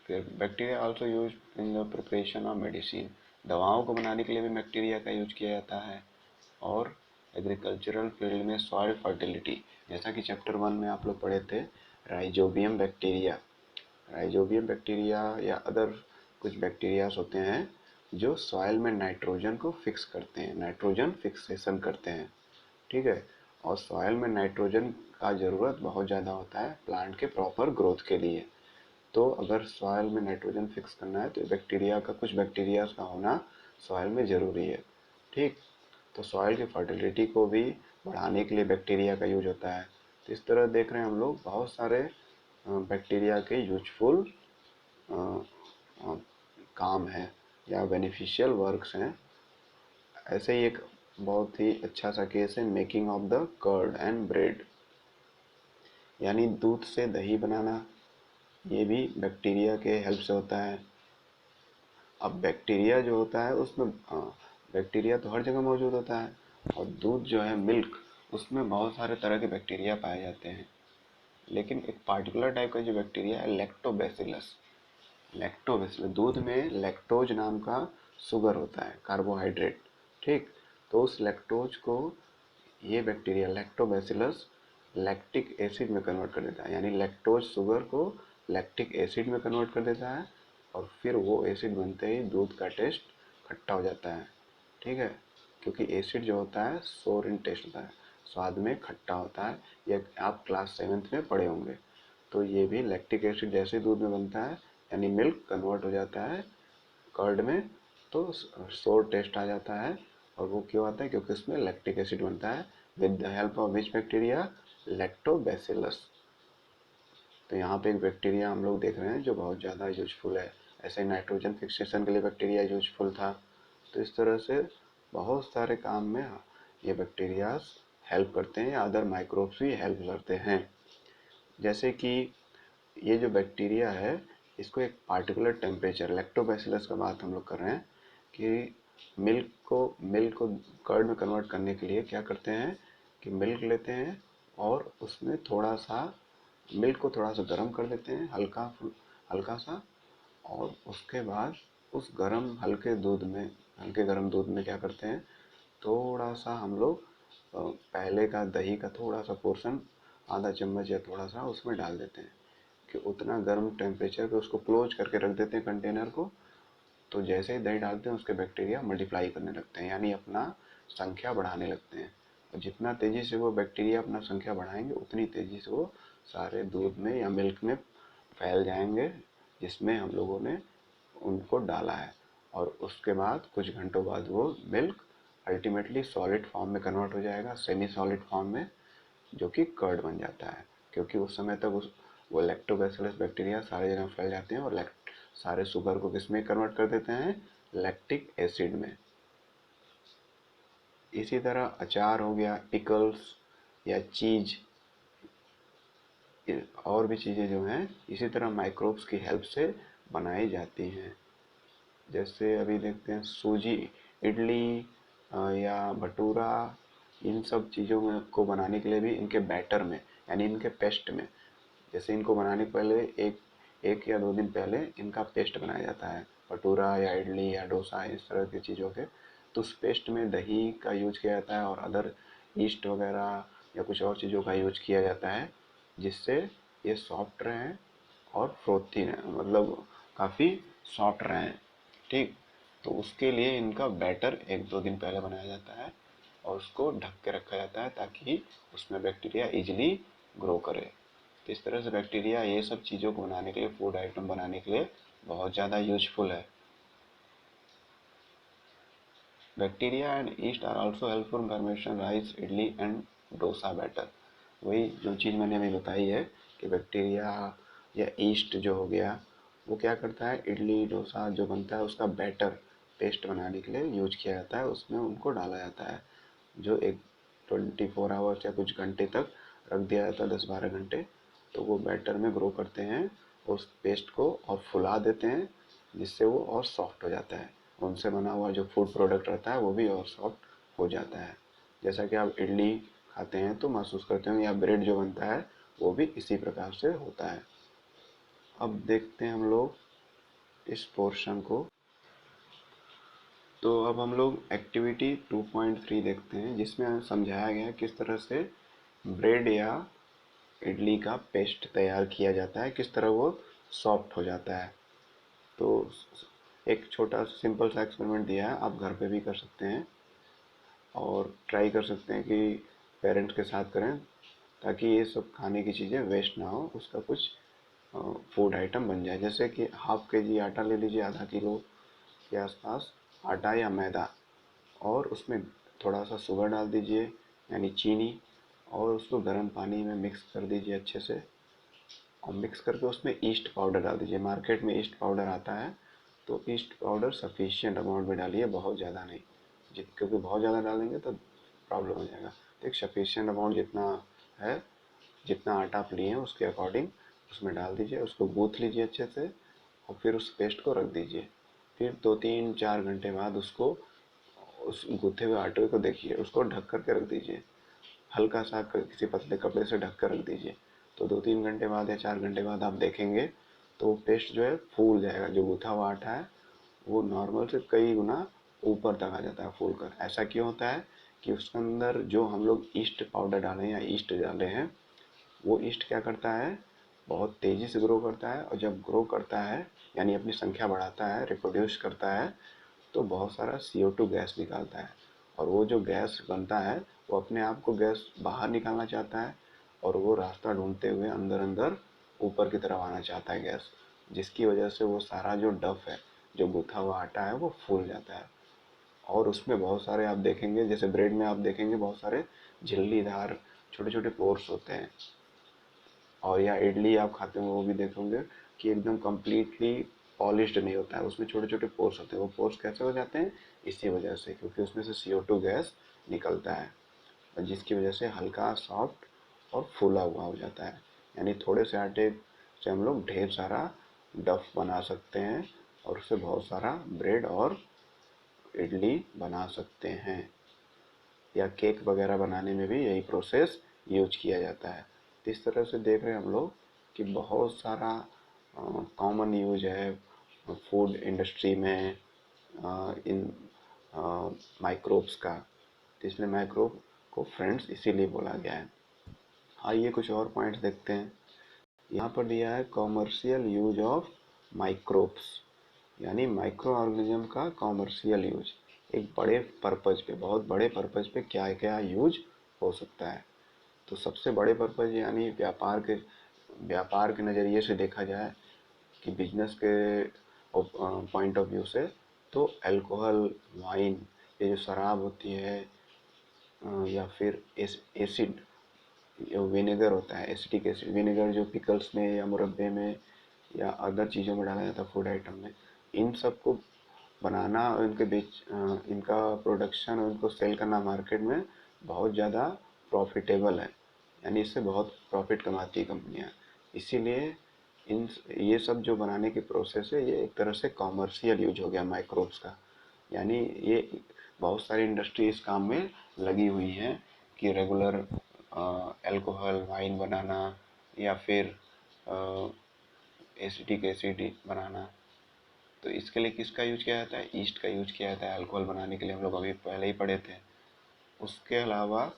फिर bacteria also use in the preparation of medicine. दवाओं को बनाने के लिए भी बैक्टीरिया का यूज किया जाता है। और एग्रीकल्चरल फील्ड में सॉइल फर्टिलिटी, जैसा कि चैप्टर 1 में आप लोग पढ़े थे, राइजोबियम बैक्टीरिया। राइजोबियम बैक्टीरिया या अदर कुछ बैक्टीरियाज होते हैं जो सॉइल में नाइट्रोजन को फिक्स करते हैं, नाइट्रोजन फिक्सेशन करते हैं। ठीक है, और सॉइल में नाइट्रोजन का ज़रूरत बहुत ज़्यादा होता है प्लांट के प्रॉपर ग्रोथ के लिए। तो अगर सॉइल में नाइट्रोजन फिक्स करना है तो बैक्टीरिया का, कुछ बैक्टीरिया का होना सॉइल में ज़रूरी है। ठीक, तो सॉइल की फर्टिलिटी को भी बढ़ाने के लिए बैक्टीरिया का यूज होता है। तो इस तरह देख रहे हैं हम लोग बहुत सारे बैक्टीरिया के यूजफुल काम है या बेनिफिशियल वर्क्स हैं। ऐसे ही एक बहुत ही अच्छा सा केस है making of the curd and bread, यानी दूध से दही बनाना। ये भी बैक्टीरिया के हेल्प से होता है। अब बैक्टीरिया जो होता है उसमें बैक्टीरिया तो हर जगह मौजूद होता है, और दूध जो है मिल्क, उसमें बहुत सारे तरह के बैक्टीरिया पाए जाते हैं। लेकिन एक पार्टिकुलर टाइप का जो बैक्टीरिया है लैक्टोबैसिलस, लैक्टोबैसिलस, दूध में लैक्टोज नाम का शुगर होता है, कार्बोहाइड्रेट। ठीक, तो उस लैक्टोज को ये बैक्टीरिया लैक्टोबैसिलस लैक्टिक एसिड में कन्वर्ट कर देता है, यानी लैक्टोज शुगर को लैक्टिक एसिड में कन्वर्ट कर देता है, और फिर वो एसिड बनते ही दूध का टेस्ट खट्टा हो जाता है। ठीक है, क्योंकि एसिड जो होता है सोर इन टेस्ट होता है, स्वाद में खट्टा होता है। यह आप क्लास 7th में पढ़े होंगे। तो ये भी लैक्टिक एसिड जैसे दूध में बनता है, यानी मिल्क कन्वर्ट हो जाता है कर्ड में, तो सोर टेस्ट आ जाता है। और वो क्यों आता है? क्योंकि उसमें लैक्टिक एसिड बनता है with the help of which bacteria, lactobacillus. तो यहाँ पे एक बैक्टीरिया हम लोग देख रहे हैं जो बहुत ज़्यादा यूजफुल है। ऐसे नाइट्रोजन फिक्सेशन के लिए बैक्टीरिया यूजफुल था। तो इस तरह से बहुत सारे काम में ये बैक्टीरियाज हेल्प करते हैं, या अदर माइक्रोब्स भी हेल्प करते हैं। जैसे कि ये जो बैक्टीरिया है, इसको एक पार्टिकुलर टेम्परेचर, लैक्टोबैसिलस का बात हम लोग कर रहे हैं, कि मिल्क को कर्ड में कन्वर्ट करने के लिए क्या करते हैं कि मिल्क लेते हैं और उसमें थोड़ा सा मिल्क को थोड़ा सा गर्म कर देते हैं, हल्का हल्का सा, और उसके बाद उस हल्के गर्म दूध में क्या करते हैं, थोड़ा सा हम लोग पहले का दही का थोड़ा सा पोर्शन, आधा चम्मच या थोड़ा सा उसमें डाल देते हैं, कि उतना गर्म टेम्परेचर पे उसको क्लोज करके रख देते हैं कंटेनर को। तो जैसे ही दही डालते हैं उसके बैक्टीरिया मल्टीप्लाई करने लगते हैं, यानी अपना संख्या बढ़ाने लगते हैं। और जितना तेज़ी से वो बैक्टीरिया अपना संख्या बढ़ाएंगे, उतनी तेज़ी से वो सारे दूध में या मिल्क में फैल जाएंगे जिसमें हम लोगों ने उनको डाला है। और उसके बाद कुछ घंटों बाद वो मिल्क अल्टीमेटली सॉलिड फॉर्म में कन्वर्ट हो जाएगा, सेमी सॉलिड फॉर्म में, जो कि कर्ड बन जाता है। क्योंकि उस समय तक वो लैक्टोबैसिलस बैक्टीरिया सारी जगह फैल जाते हैं और सारे शुगर को किस में कन्वर्ट कर देते हैं, लैक्टिक एसिड में। इसी तरह अचार हो गया, पिकल्स या चीज, और भी चीज़ें जो हैं इसी तरह माइक्रोब्स की हेल्प से बनाई जाती हैं। जैसे अभी देखते हैं सूजी, इडली या भटूरा, इन सब चीज़ों में को बनाने के लिए भी इनके बैटर में, यानी इनके पेस्ट में, जैसे इनको बनाने के पहले एक एक या 2 दिन पहले इनका पेस्ट बनाया जाता है, भटूरा या इडली या डोसा, इस तरह की चीज़ों के। तो उस पेस्ट में दही का यूज किया जाता है और अदर ईस्ट वगैरह या कुछ और चीज़ों का यूज किया जाता है, जिससे ये सॉफ्ट रहें और फ्रोथी रहें, मतलब काफ़ी सॉफ्ट रहें। ठीक, तो उसके लिए इनका बैटर 1-2 दिन पहले बनाया जाता है और उसको ढक के रखा जाता है ताकि उसमें बैक्टीरिया इजीली ग्रो करे। तो इस तरह से बैक्टीरिया ये सब चीज़ों को बनाने के लिए, फूड आइटम बनाने के लिए बहुत ज़्यादा यूजफुल है। Bacteria and yeast are also helpful in formation rice, idli and dosa batter. वही जो चीज़ मैंने अभी बताई है कि बैक्टीरिया या ईस्ट जो हो गया, वो क्या करता है, इडली डोसा जो बनता है उसका बैटर पेस्ट बनाने के लिए यूज किया जाता है, उसमें उनको डाला जाता है, जो एक 24 आवर्स या कुछ घंटे तक रख दिया जाता है, 10-12 घंटे, तो वो बैटर में ग्रो करते हैं उस पेस्ट को और फुला देते हैं, जिससे वो और सॉफ्ट हो जाता है। उनसे बना हुआ जो फूड प्रोडक्ट रहता है वो भी और सॉफ्ट हो जाता है। जैसा कि आप इडली खाते हैं तो महसूस करते होंगे, या ब्रेड जो बनता है वो भी इसी प्रकार से होता है। अब देखते हैं हम लोग इस पोर्शन को। तो अब हम लोग एक्टिविटी 2.3 देखते हैं, जिसमें समझाया गया है किस तरह से ब्रेड या इडली का पेस्ट तैयार किया जाता है, किस तरह वो सॉफ्ट हो जाता है। तो एक छोटा सिंपल सा एक्सपेरिमेंट दिया है, आप घर पे भी कर सकते हैं और ट्राई कर सकते हैं कि पेरेंट्स के साथ करें, ताकि ये सब खाने की चीज़ें वेस्ट ना हो, उसका कुछ फूड आइटम बन जाए। जैसे कि हाफ केजी आटा ले लीजिए, आधा किलो के आसपास आटा या मैदा, और उसमें थोड़ा सा शुगर डाल दीजिए यानी चीनी, और उसको गर्म पानी में मिक्स कर दीजिए अच्छे से, और मिक्स करके उसमें ईस्ट पाउडर डाल दीजिए। मार्केट में ईस्ट पाउडर आता है, तो ईस्ट पाउडर सफिशिएंट अमाउंट में डालिए, बहुत ज़्यादा नहीं, क्योंकि बहुत ज़्यादा डालेंगे तो प्रॉब्लम हो जाएगा। तो एक सफिशिएंट अमाउंट जितना है, जितना आटा आप लिए हैं उसके अकॉर्डिंग उसमें डाल दीजिए, उसको गूँथ लीजिए अच्छे से, और फिर उस पेस्ट को रख दीजिए। फिर 2-3-4 घंटे बाद उसको, उस गूँथे हुए आटे को देखिए, उसको ढक करके रख दीजिए, हल्का सा किसी पतले कपड़े से ढक कर रख दीजिए। तो 2-3 घंटे बाद या 4 घंटे बाद आप देखेंगे तो वो पेस्ट जो है फूल जाएगा। जो गूँथा हुआ आटा है वो नॉर्मल से कई गुना ऊपर तक आ जाता है फूल कर। ऐसा क्यों होता है कि उसके अंदर जो हम लोग ईस्ट पाउडर डालें या ईस्ट डाले हैं, वो ईस्ट क्या करता है, बहुत तेज़ी से ग्रो करता है, और जब ग्रो करता है यानी अपनी संख्या बढ़ाता है, रिप्रोड्यूस करता है, तो बहुत सारा CO2 गैस निकालता है। और वो जो गैस बनता है वो अपने आप को गैस बाहर निकालना चाहता है, और वो रास्ता ढूंढते हुए अंदर अंदर ऊपर की तरफ आना चाहता है गैस, जिसकी वजह से वो सारा जो डफ है, जो गूथा हुआ आटा है, वो फूल जाता है। और उसमें बहुत सारे आप देखेंगे, जैसे ब्रेड में आप देखेंगे बहुत सारे झिल्लीदार छोटे छोटे पोर्स होते हैं, और या इडली आप खाते होंगे वो भी देखोगे कि एकदम कम्प्लीटली पॉलिश्ड नहीं होता है, उसमें छोटे छोटे पोर्स होते हैं। वो पोर्स कैसे हो जाते हैं, इसी वजह से, क्योंकि उसमें से CO2 गैस निकलता है, और जिसकी वजह से हल्का सॉफ्ट और फूला हुआ हो जाता है। यानी थोड़े से आटे से हम लोग ढेर सारा डफ बना सकते हैं, और उससे बहुत सारा ब्रेड और इडली बना सकते हैं। या केक वगैरह बनाने में भी यही प्रोसेस यूज किया जाता है। तो इस तरह से देख रहे हैं हम लोग कि बहुत सारा कॉमन यूज है फूड इंडस्ट्री में इन माइक्रोब्स का। तो इसमें माइक्रोब को फ्रेंड्स इसीलिए बोला गया है। आइए कुछ और पॉइंट्स देखते हैं। यहाँ पर दिया है कॉमर्शियल यूज ऑफ माइक्रोब्स, यानी माइक्रो ऑर्गेनिज्म का कॉमर्शियल यूज। एक बड़े पर्पज पे, बहुत बड़े पर्पज पे क्या क्या यूज हो सकता है। तो सबसे बड़े पर्पज यानी व्यापार के नज़रिए से देखा जाए कि बिजनेस के पॉइंट ऑफ व्यू से, तो अल्कोहल, वाइन, ये जो शराब होती है, या फिर एसिड, जो विनेगर होता है, एसिटिक एसिड विनेगर, जो पिकल्स में या मुरब्बे में या अदर चीज़ों में डाला जाता है फूड आइटम में, इन सब को बनाना और इनका प्रोडक्शन और इनको सेल करना मार्केट में बहुत ज़्यादा प्रॉफिटेबल है, यानी इससे बहुत प्रॉफिट कमाती है कंपनियाँ। इसीलिए इन ये सब जो बनाने की प्रोसेस है, ये एक तरह से कॉमर्शियल यूज हो गया माइक्रोब्स का। यानी ये बहुत सारी इंडस्ट्री इस काम में लगी हुई हैं कि रेगुलर अल्कोहल, वाइन बनाना, या फिर एसिटिक एसिड बनाना। तो इसके लिए किसका यूज किया जाता है, ईस्ट का यूज किया जाता है अल्कोहल बनाने के लिए, हम लोग अभी पहले ही पढ़े थे। उसके अलावा,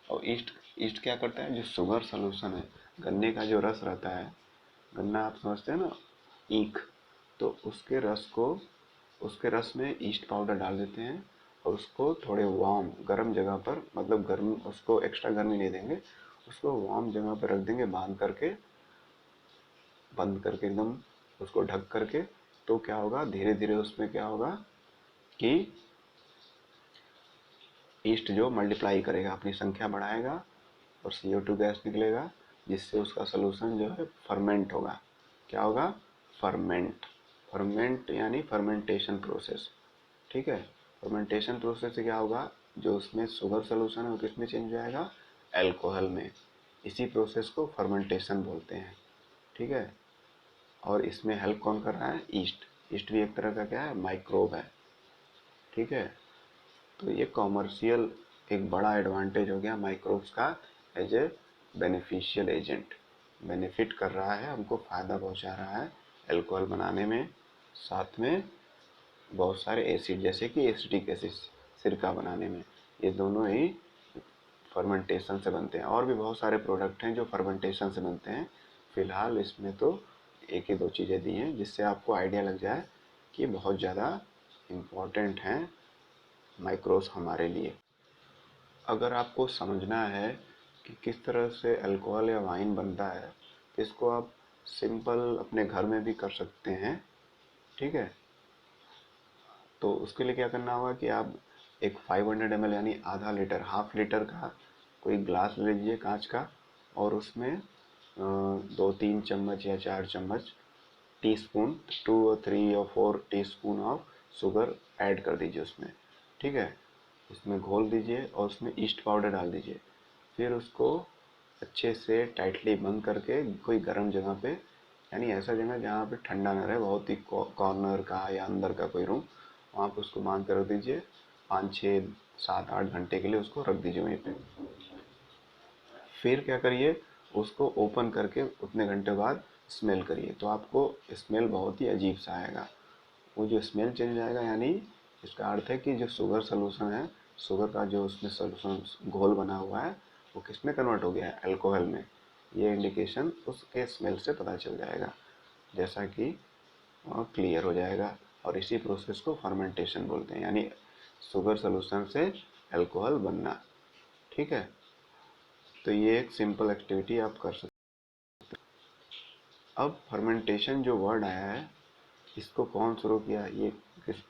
और ईस्ट ईस्ट क्या करता है, जो शुगर सॉल्यूशन है, गन्ने का जो रस रहता है, गन्ना आप समझते हैं ना, ईख, तो उसके रस में ईस्ट पाउडर डाल देते हैं, और उसको थोड़े वार्म गर्म जगह पर, मतलब गर्म, उसको एक्स्ट्रा गर्मी नहीं देंगे, उसको वार्म जगह पर रख देंगे, बंद करके एकदम, उसको ढक करके। तो क्या होगा, धीरे धीरे उसमें क्या होगा कि ईस्ट जो मल्टीप्लाई करेगा, अपनी संख्या बढ़ाएगा, और CO2 गैस निकलेगा, जिससे उसका सलूशन जो है फर्मेंट होगा। क्या होगा, फर्मेंट यानी फर्मेंटेशन प्रोसेस। ठीक है, फर्मेंटेशन प्रोसेस से क्या होगा, जो उसमें शुगर सोल्यूशन है वो किस में चेंज हो जाएगा, अल्कोहल में। इसी प्रोसेस को फर्मेंटेशन बोलते हैं, ठीक है। और इसमें हेल्प कौन कर रहा है, ईस्ट। ईस्ट भी एक तरह का क्या है, माइक्रोब है, ठीक है। तो ये कॉमर्शियल एक बड़ा एडवांटेज हो गया माइक्रोब्स का as a beneficial agent. Benefit कर रहा है, हमको फ़ायदा पहुंचा रहा है अल्कोहल बनाने में। साथ में बहुत सारे एसिड जैसे कि एसिटिक एसिड सिरका बनाने में, ये दोनों ही फर्मेंटेशन से बनते हैं। और भी बहुत सारे प्रोडक्ट हैं जो फर्मेंटेशन से बनते हैं। फ़िलहाल इसमें तो एक ही दो चीज़ें दी हैं जिससे आपको आइडिया लग जाए कि बहुत ज़्यादा इम्पोर्टेंट हैं माइक्रोब्स हमारे लिए। अगर आपको समझना है कि किस तरह से अल्कोहल या वाइन बनता है तो इसको आप सिंपल अपने घर में भी कर सकते हैं, ठीक है। तो उसके लिए क्या करना होगा कि आप एक 500 ml यानी आधा लीटर, हाफ लीटर का कोई ग्लास ले लीजिए कांच का, और उसमें 2-3 चम्मच या 4 चम्मच टीस्पून, 2 और 3 और 4 टीस्पून ऑफ शुगर ऐड कर दीजिए उसमें, ठीक है। उसमें घोल दीजिए और उसमें ईस्ट पाउडर डाल दीजिए। फिर उसको अच्छे से टाइटली बंद करके कोई गर्म जगह पे, यानी ऐसा जगह जहाँ पे ठंडा ना रहे, बहुत ही कॉर्नर का या अंदर का कोई रूम, वहाँ पे उसको बांध कर रख दीजिए। 5-6-7-8 घंटे के लिए उसको रख दीजिए वहीं पे। फिर क्या करिए, उसको ओपन करके उतने घंटे बाद स्मेल करिए, तो आपको स्मेल बहुत ही अजीब सा आएगा। वो जो स्मेल चेंज आएगा यानी इसका अर्थ है कि जो शुगर सोल्यूशन है, शुगर का जो उसमें सोल्यूशन घोल बना हुआ है वो किस में कन्वर्ट हो गया है, अल्कोहल में। ये इंडिकेशन उसके स्मेल से पता चल जाएगा, जैसा कि क्लियर हो जाएगा। और इसी प्रोसेस को फर्मेंटेशन बोलते हैं, यानी शुगर सोल्यूशन से अल्कोहल बनना, ठीक है। तो ये एक सिंपल एक्टिविटी आप कर सकते हैं। अब फर्मेंटेशन जो वर्ड आया है, इसको कौन शुरू किया, ये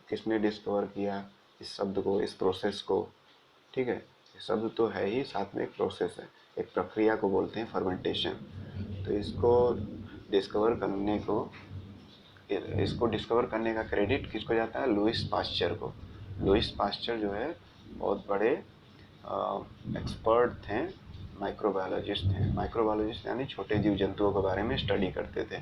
किसने डिस्कवर किया इस शब्द को, इस प्रोसेस को, ठीक है। ये शब्द तो है ही, साथ में एक प्रोसेस है, एक प्रक्रिया को बोलते हैं फर्मेंटेशन। तो डिस्कवर करने को इसको डिस्कवर करने का क्रेडिट किसको जाता है, लुईस पास्चर को। लुईस पास्चर जो है बहुत बड़े एक्सपर्ट थे, माइक्रोबायोलॉजिस्ट थे। माइक्रोबायोलॉजिस्ट यानी छोटे जीव जंतुओं के बारे में स्टडी करते थे।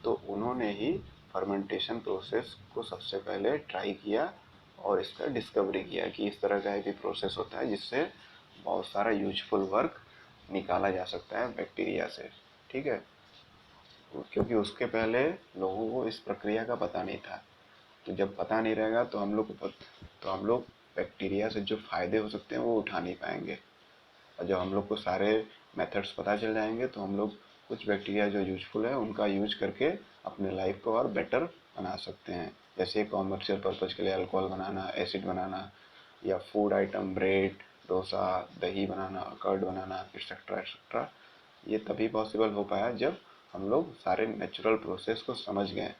तो उन्होंने ही फर्मेंटेशन प्रोसेस को सबसे पहले ट्राई किया और इसका डिस्कवरी किया कि इस तरह का एक भी प्रोसेस होता है जिससे बहुत सारा यूजफुल वर्क निकाला जा सकता है बैक्टीरिया से, ठीक है। क्योंकि उसके पहले लोगों को इस प्रक्रिया का पता नहीं था। तो जब पता नहीं रहेगा तो हम लोग बैक्टीरिया से जो फ़ायदे हो सकते हैं वो उठा नहीं पाएंगे। और जब हम लोग को सारे मेथड्स पता चल जाएंगे तो हम लोग कुछ बैक्टीरिया जो यूजफुल है उनका यूज करके अपने लाइफ को और बेटर बना सकते हैं। जैसे कॉमर्शियल पर्पज़ के लिए अल्कोहल बनाना, एसिड बनाना, या फूड आइटम, ब्रेड, डोसा, दही बनाना, कर्ड बनाना, एक्सेट्रा एक्सेट्रा। ये तभी पॉसिबल हो पाया जब हम लोग सारे नेचुरल प्रोसेस को समझ गए।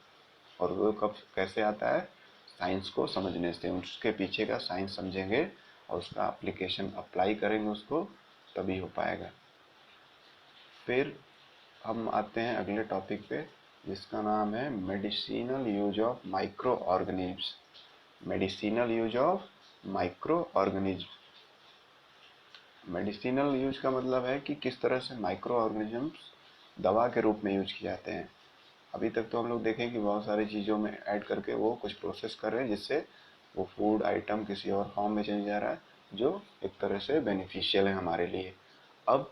और वो कब कैसे आता है, साइंस को समझने से, उसके पीछे का साइंस समझेंगे और उसका एप्लीकेशन अप्लाई करेंगे उसको, तभी हो पाएगा। फिर हम आते हैं अगले टॉपिक पे जिसका नाम है medicinal use of micro organism. Medicinal use of micro organism. Medicinal use का मतलब है कि किस तरह से माइक्रो ऑर्गेनिजम्स दवा के रूप में यूज किए जाते हैं। अभी तक तो हम लोग देखें कि बहुत सारी चीज़ों में ऐड करके वो कुछ प्रोसेस कर रहे हैं जिससे वो फूड आइटम किसी और फॉर्म में चेंज जा रहा है जो एक तरह से बेनिफिशियल है हमारे लिए। अब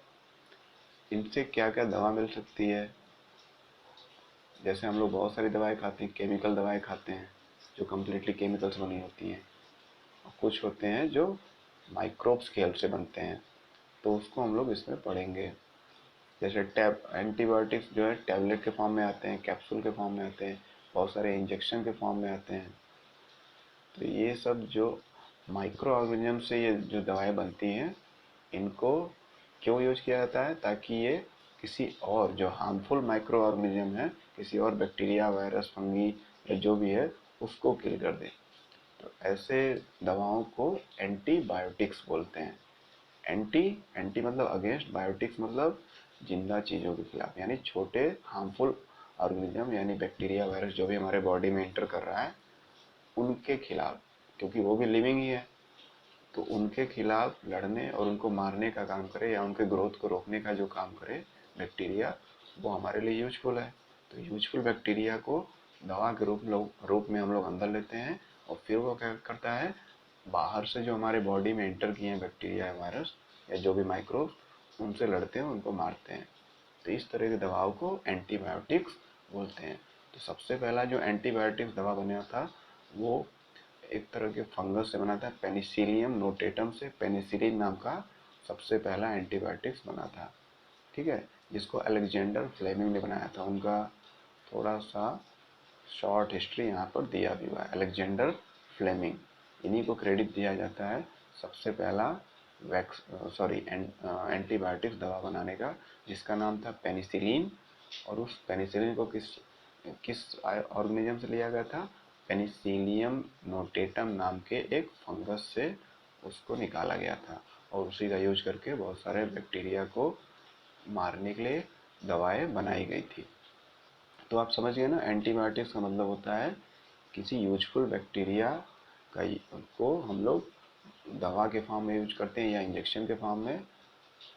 इनसे क्या क्या दवा मिल सकती है, जैसे हम लोग बहुत सारी दवाएं खाते हैं, केमिकल दवाएं खाते हैं जो कम्प्लीटली केमिकल्स बनी होती हैं, और कुछ होते हैं जो माइक्रोब्स की हेल्प से बनते हैं, तो उसको हम लोग इसमें पढ़ेंगे। जैसे एंटीबायोटिक्स जो है टैबलेट के फॉर्म में आते हैं, कैप्सूल के फॉर्म में आते हैं, बहुत सारे इंजेक्शन के फॉर्म में आते हैं। तो ये सब जो माइक्रो ऑर्गेनिज्म से ये जो दवाएं बनती हैं, इनको क्यों यूज किया जाता है, ताकि ये किसी और जो हार्मफुल माइक्रो ऑर्गेनिज्म है, किसी और बैक्टीरिया, वायरस, फंगी या जो भी है उसको किल कर दे। तो ऐसे दवाओं को एंटीबायोटिक्स बोलते हैं। एंटी एंटी मतलब अगेंस्ट, बायोटिक्स मतलब जिंदा चीज़ों के खिलाफ, यानी छोटे हार्मफुल ऑर्गेनिज्म यानी बैक्टीरिया, वायरस जो भी हमारे बॉडी में एंटर कर रहा है उनके खिलाफ, क्योंकि वो भी लिविंग ही है। तो उनके खिलाफ लड़ने और उनको मारने का काम करे या उनके ग्रोथ को रोकने का जो काम करे बैक्टीरिया, वो हमारे लिए यूजफुल है। तो यूजफुल बैक्टीरिया को दवा के रूप में हम लोग अंदर लेते हैं, और फिर वो क्या करता है, बाहर से जो हमारे बॉडी में एंटर किए हैं बैक्टीरिया या वायरस या जो भी माइक्रोब, उनसे लड़ते हैं, उनको मारते हैं। तो इस तरह की दवाओं को एंटीबायोटिक्स बोलते हैं। तो सबसे पहला जो एंटीबायोटिक्स दवा बना था वो एक तरह के फंगस से बना था, पेनिसिलियम नोटेटम से पेनिसिलिन नाम का सबसे पहला एंटीबायोटिक्स बना था। ठीक है, जिसको अलेक्जेंडर फ्लेमिंग ने बनाया था। उनका थोड़ा सा शॉर्ट हिस्ट्री यहाँ पर दिया भी हुआ है। अलेक्जेंडर फ्लेमिंग, इन्हीं को क्रेडिट दिया जाता है सबसे पहला एंटीबायोटिक्स दवा बनाने का, जिसका नाम था पेनिसिलिन। और उस पेनिसिलिन को किस किस ऑर्गेनिज्म से लिया गया था, पेनिसिलियम नोटेटम नाम के एक फंगस से उसको निकाला गया था, और उसी का यूज करके बहुत सारे बैक्टीरिया को मारने के लिए दवाएं बनाई गई थी। तो आप समझ गए ना, एंटीबायोटिक्स का मतलब होता है किसी यूजफुल बैक्टीरिया का को हम लोग दवा के फॉर्म में यूज करते हैं या इंजेक्शन के फॉर्म में,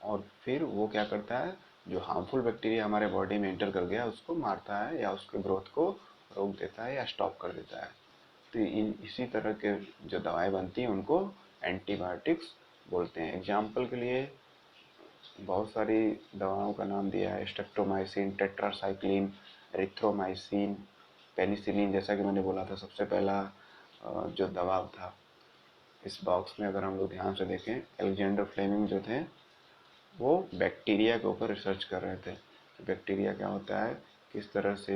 और फिर वो क्या करता है, जो हार्मफुल बैक्टीरिया हमारे बॉडी में एंटर कर गया उसको मारता है या उसके ग्रोथ को रोक देता है या स्टॉप कर देता है। तो इसी तरह के जो दवाएं बनती हैं उनको एंटीबायोटिक्स बोलते हैं। एग्जाम्पल के लिए बहुत सारी दवाओं का नाम दिया है, स्ट्रेप्टोमाइसिन, टेट्रासाइक्लिन, एरिथ्रोमाइसिन, पेनिसिलिन, जैसा कि मैंने बोला था सबसे पहला जो दवा था। इस बॉक्स में अगर हम लोग ध्यान से देखें, अलेक्जेंडर फ्लेमिंग जो थे वो बैक्टीरिया के ऊपर रिसर्च कर रहे थे कि बैक्टीरिया क्या होता है, किस तरह से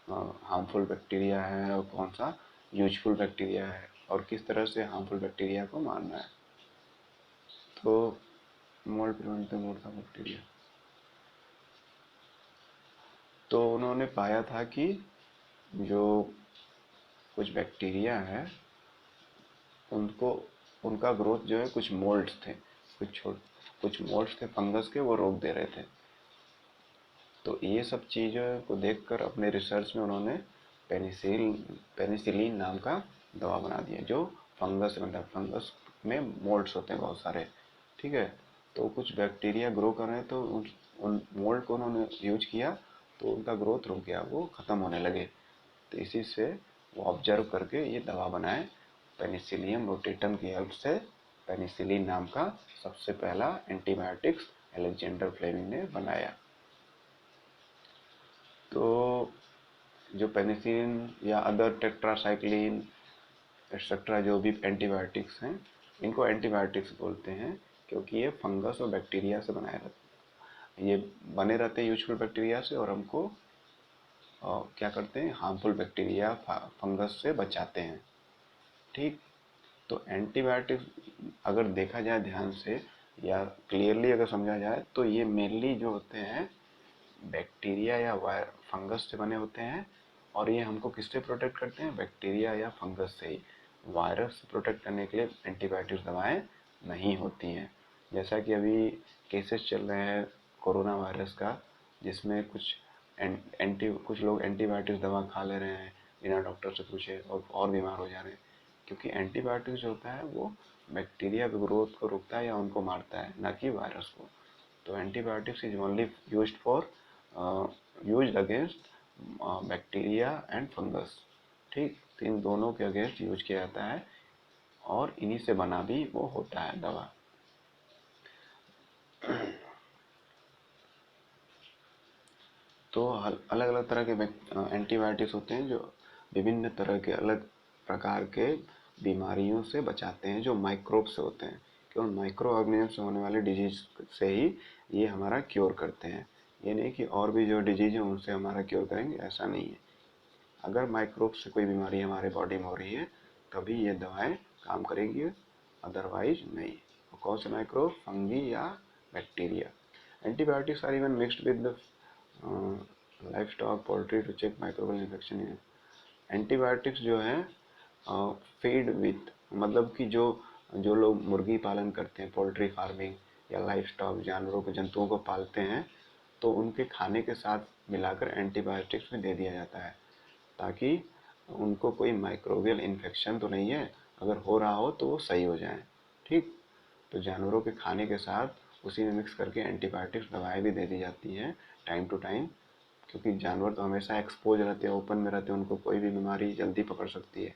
हार्मफुल बैक्टीरिया है और कौन सा यूजफुल बैक्टीरिया है, और किस तरह से हार्मफुल बैक्टीरिया को मारना है। तो मोल्ड प्रिवेंटिव मोड का बैक्टीरिया, तो उन्होंने पाया था कि जो कुछ बैक्टीरिया है उनको उनका ग्रोथ जो है, कुछ मोल्ड्स थे, कुछ मोल्ड्स थे फंगस के, वो रोक दे रहे थे। तो ये सब चीज़ों को देखकर अपने रिसर्च में उन्होंने पेनिसिलिन नाम का दवा बना दिया, जो फंगस से बनता है। फंगस में मोल्ड्स होते हैं बहुत सारे, ठीक है। तो कुछ बैक्टीरिया ग्रो कर रहे हैं, तो उन मोल्ड को उन्होंने यूज किया, तो उनका ग्रोथ रुक गया, वो ख़त्म होने लगे। तो इसी से वो ऑब्जर्व करके ये दवा बनाए, पेनिसिलियम रोटेटम की हेल्प से पेनिसिलिन नाम का सबसे पहला एंटीबायोटिक्स अलेक्जेंडर फ्लेमिंग ने बनाया। तो जो पेनिसिलिन या अदर टेट्रासाइक्लिन एक्सेट्रा जो भी एंटीबायोटिक्स हैं, इनको एंटीबायोटिक्स बोलते हैं, क्योंकि ये फंगस और बैक्टीरिया से बनाए रहते, ये बने रहते हैं यूजफुल बैक्टीरिया से, और हमको क्या करते हैं, हार्मफुल बैक्टीरिया फंगस से बचाते हैं। ठीक। तो एंटीबायोटिक्स अगर देखा जाए ध्यान से या क्लियरली अगर समझा जाए, तो ये मेनली जो होते हैं बैक्टीरिया या फंगस से बने होते हैं, और ये हमको किससे प्रोटेक्ट करते हैं, बैक्टीरिया या फंगस से ही। वायरस से प्रोटेक्ट करने के लिए एंटीबायोटिक्स दवाएं नहीं होती हैं। जैसा कि अभी केसेस चल रहे हैं कोरोना वायरस का, जिसमें कुछ लोग एंटीबायोटिक्स दवा खा ले रहे हैं बिना डॉक्टर से पूछे, और बीमार हो जा रहे हैं, क्योंकि एंटीबायोटिक्स जो होता है वो बैक्टीरिया के ग्रोथ को रोकता है या उनको मारता है, ना कि वायरस को। तो antibiotics is only used for used against bacteria and fungus. ठीक, तो इन दोनों के अगेंस्ट यूज किया जाता है, और इन्हीं से बना भी वो होता है दवा। तो अलग अलग तरह के एंटीबायोटिक्स होते हैं, जो विभिन्न तरह के अलग प्रकार के बीमारियों से बचाते हैं, जो माइक्रोब से होते हैं। केवल माइक्रो ऑर्गेनिज्म से होने वाले डिजीज से ही ये हमारा क्योर करते हैं। ये नहीं कि और भी जो डिजीज है उनसे हमारा क्योर करेंगे, ऐसा नहीं है। अगर माइक्रोब से कोई बीमारी हमारे बॉडी में हो रही है, तभी ये दवाएं काम करेंगी, अदरवाइज नहीं। और कौन से माइक्रोब, फंगी या bacteria. Antibiotics are even mixed with livestock poultry to check microbial infection. Antibiotics जो है फीड विथ, मतलब कि जो जो लोग मुर्गी पालन करते हैं, पोल्ट्री फार्मिंग या लाइफ स्टॉक जानवरों को, जंतुओं को पालते हैं, तो उनके खाने के साथ मिलाकर एंटीबायोटिक्स में दे दिया जाता है, ताकि उनको कोई माइक्रोबियल इन्फेक्शन तो नहीं है, अगर हो रहा हो तो वो सही हो जाए। ठीक। तो जानवरों के खाने के साथ उसी में मिक्स करके एंटीबायोटिक्स दवाएं भी दे दी जाती हैं टाइम टू टाइम, क्योंकि जानवर तो हमेशा एक्सपोज रहते हैं, ओपन में रहते हैं, उनको कोई भी बीमारी जल्दी पकड़ सकती है।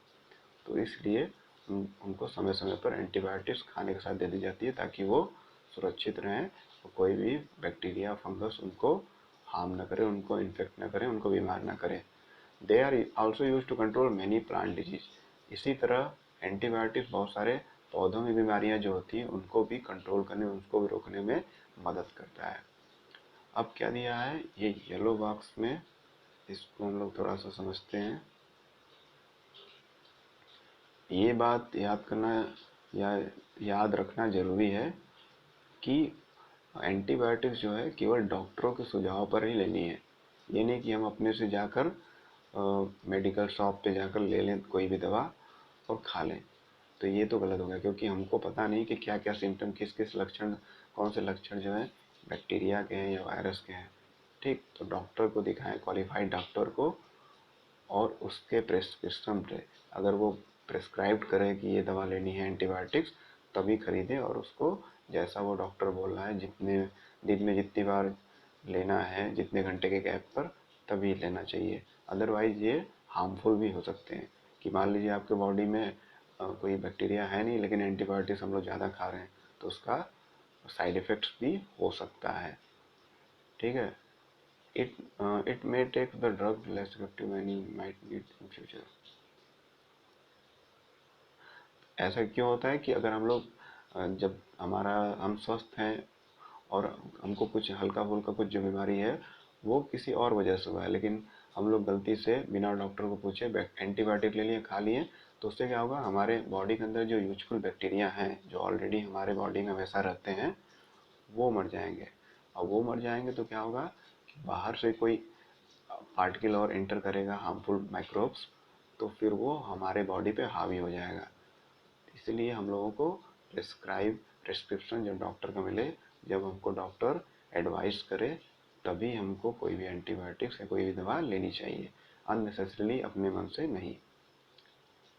तो इसलिए उनको समय समय पर एंटीबायोटिक्स खाने के साथ दे दी जाती है ताकि वो सुरक्षित रहें और कोई भी बैक्टीरिया फंगस उनको हार्म न करे, उनको इन्फेक्ट न करे, उनको बीमार न करे। They are also use to control many plant disease. इसी तरह एंटीबायोटिक्स बहुत सारे पौधों में बीमारियां जो होती हैं उनको भी कंट्रोल करने, उनको भी रोकने में मदद करता है। अब क्या दिया है ये येलो बॉक्स में, इसको हम लोग थोड़ा सा समझते हैं। ये बात याद करना या याद रखना ज़रूरी है कि एंटीबायोटिक्स जो है केवल डॉक्टरों के सुझाव पर ही लेनी है। ये नहीं कि हम अपने से जाकर मेडिकल शॉप पे जाकर ले लें कोई भी दवा और खा लें। तो ये तो गलत हो गया, क्योंकि हमको पता नहीं कि क्या क्या सिम्टम, किस किस लक्षण, कौन से लक्षण जो है बैक्टीरिया के हैं या वायरस के हैं। ठीक, तो डॉक्टर को दिखाएं, क्वालिफाइड डॉक्टर को, और उसके प्रेस्क्रिप्शन पे अगर वो प्रेस्क्राइब करे कि ये दवा लेनी है एंटीबायोटिक्स, तभी खरीदें और उसको जैसा वो डॉक्टर बोल रहा है, जितने दिन में जितनी बार लेना है, जितने घंटे के गैप पर, तभी लेना चाहिए। अदरवाइज ये हार्मफुल भी हो सकते हैं कि मान लीजिए आपके बॉडी में कोई बैक्टीरिया है नहीं लेकिन एंटीबायोटिक्स हम लोग ज़्यादा खा रहे हैं, तो उसका साइड इफ़ेक्ट्स भी हो सकता है। ठीक है। It may take the drug less effective many might need in future। ऐसा क्यों होता है कि अगर हम लोग जब हम स्वस्थ हैं और हमको कुछ हल्का फुल्का कुछ जो बीमारी है वो किसी और वजह से हुआ है, लेकिन हम लोग गलती से बिना डॉक्टर को पूछे एंटीबायोटिक ले लिए, खा लिए, तो उससे क्या होगा, हमारे बॉडी के अंदर जो यूजफुल बैक्टीरिया हैं जो ऑलरेडी हमारे बॉडी में हमेशा रहते हैं वो मर जाएंगे। और वो मर जाएंगे तो क्या होगा कि बाहर से कोई पार्टिकल और एंटर करेगा, हार्मफुल माइक्रोब्स, तो फिर वो हमारे बॉडी पे हावी हो जाएगा। इसलिए हम लोगों को प्रिस्क्रिप्शन जब डॉक्टर का मिले, जब हमको डॉक्टर एडवाइस करे, तभी हमको कोई भी एंटीबायोटिक्स या कोई भी दवा लेनी चाहिए, अननेसेसरीली अपने मन से नहीं,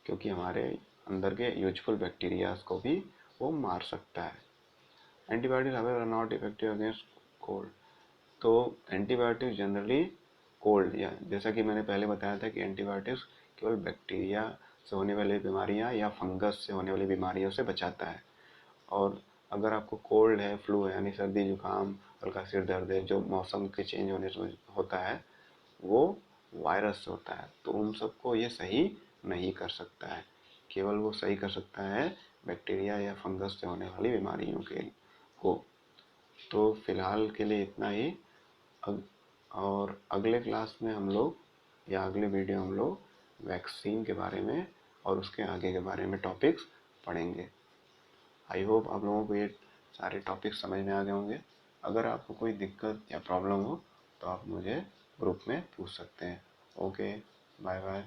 क्योंकि हमारे अंदर के यूजफुल बैक्टीरियाज को भी वो मार सकता है। Antibiotics are not effective against cold. तो एंटीबायोटिक्स जनरली कोल्ड, या जैसा कि मैंने पहले बताया था कि एंटीबायोटिक्स केवल बैक्टीरिया से होने वाली बीमारियां या फंगस से होने वाली बीमारियों से बचाता है। और अगर आपको कोल्ड है, फ्लू है, यानी सर्दी जुकाम, हल्का सिर दर्द है, जो मौसम के चेंज होने से होता है, वो वायरस से होता है, तो उन सबको ये सही नहीं कर सकता है। केवल वो सही कर सकता है बैक्टीरिया या फंगस से होने वाली बीमारियों के को। तो फिलहाल के लिए इतना ही। और अगले क्लास में हम लोग या अगले वीडियो हम लोग वैक्सीन के बारे में और उसके आगे के बारे में टॉपिक्स पढ़ेंगे। आई होप आप लोगों को ये सारे टॉपिक्स समझ में आ गए होंगे। अगर आपको कोई दिक्कत या प्रॉब्लम हो तो आप मुझे ग्रुप में पूछ सकते हैं। Okay, bye bye.